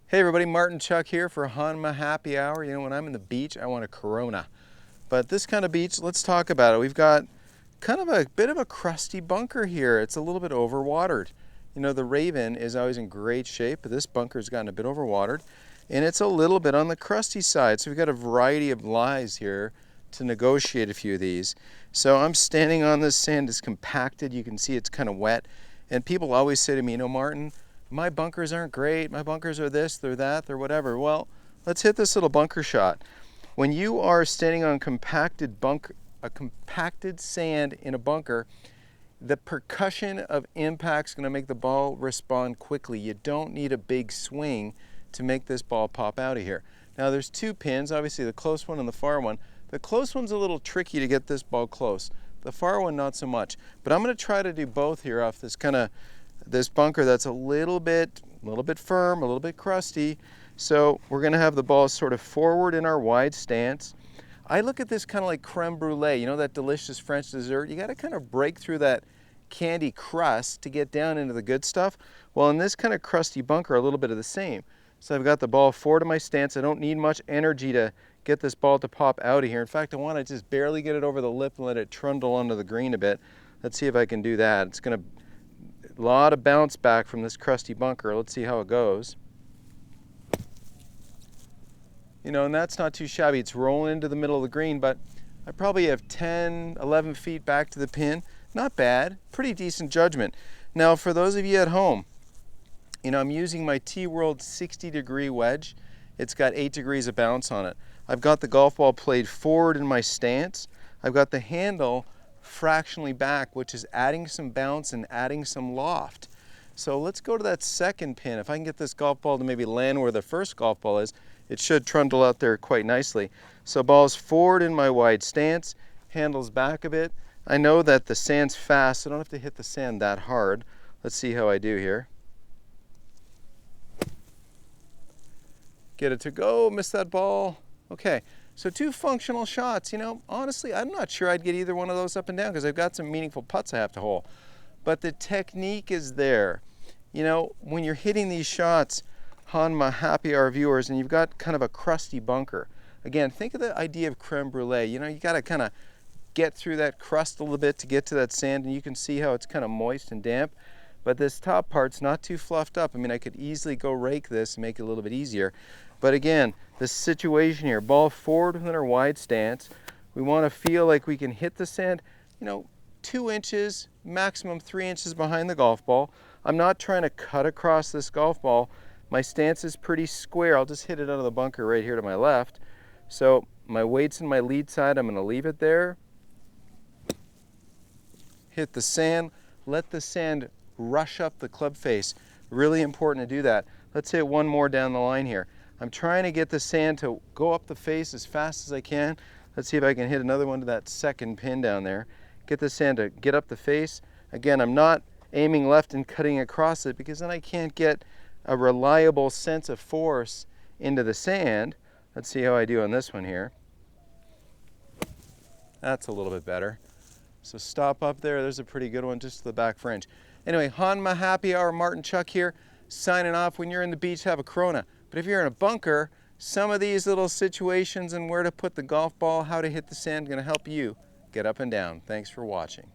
Hey everybody, Martin Chuck here for Honma Happy Hour. You know, when I'm in the beach, I want a Corona. But this kind of beach, let's talk about it. We've got kind of a bit of a crusty bunker here. It's a little bit overwatered. You know, the Raven is always in great shape, but this bunker's gotten a bit overwatered, and it's a little bit on the crusty side. So we've got a variety of lies here to negotiate a few of these. So I'm standing on this sand. It's compacted. You can see it's kind of wet. And people always say to me, you know, Martin, my bunkers aren't great, my bunkers are this, they're that, they're whatever. Well, let's hit this little bunker shot. When you are standing on a compacted sand in a bunker, the percussion of impact is going to make the ball respond quickly. You don't need a big swing to make this ball pop out of here. Now there's two pins, obviously the close one and the far one. The close one's a little tricky to get this ball close. The far one, not so much. But I'm going to try to do both here off this bunker that's a little bit firm, a little bit crusty. So we're going to have the ball sort of forward in our wide stance. I look at this kind of like creme brulee, you know, that delicious French dessert. You got to kind of break through that candy crust to get down into the good stuff. Well, in this kind of crusty bunker, a little bit of the same. So I've got the ball forward in my stance. I don't need much energy to get this ball to pop out of here. In fact, I want to just barely get it over the lip and let it trundle onto the green a bit. Let's see if I can do that. It's going to a lot of bounce back from this crusty bunker. Let's see how it goes. You know, and that's not too shabby. It's rolling into the middle of the green, but I probably have 10, 11 feet back to the pin. Not bad. Pretty decent judgment. Now, for those of you at home, you know, I'm using my T-World 60-degree wedge. It's got 8 degrees of bounce on it. I've got the golf ball played forward in my stance. I've got the handle fractionally back, which is adding some bounce and adding some loft. So let's go to that second pin. If I can get this golf ball to maybe land where the first golf ball is, it should trundle out there quite nicely. So ball's forward in my wide stance, handles back a bit. I know that the sand's fast, so I don't have to hit the sand that hard. Let's see how I do here. Get it to go, miss that ball. Okay. So 2 functional shots. You know, honestly, I'm not sure I'd get either one of those up and down because I've got some meaningful putts I have to hole. But the technique is there. You know, when you're hitting these shots, Honma Happy Hour viewers, and you've got kind of a crusty bunker. Again, think of the idea of creme brulee. You know, you got to kind of get through that crust a little bit to get to that sand, and you can see how it's kind of moist and damp. But this top part's not too fluffed up. I mean, I could easily go rake this and make it a little bit easier. But again, this situation here, ball forward within our wide stance. We want to feel like we can hit the sand, you know, 2 inches, maximum 3 inches behind the golf ball. I'm not trying to cut across this golf ball. My stance is pretty square. I'll just hit it out of the bunker right here to my left. So my weight's in my lead side. I'm going to leave it there. Hit the sand. Let the sand rush up the club face. Really important to do that. Let's hit one more down the line here. I'm trying to get the sand to go up the face as fast as I can. Let's see if I can hit another one to that second pin down there. Get the sand to get up the face. Again, I'm not aiming left and cutting across it because then I can't get a reliable sense of force into the sand. Let's see how I do on this one here. That's a little bit better. So stop up there. There's a pretty good one just to the back fringe. Anyway, Honma Happy Hour, Martin Chuck here, signing off. When you're in the beach, have a Corona. But if you're in a bunker, some of these little situations and where to put the golf ball, how to hit the sand, going to help you get up and down. Thanks for watching.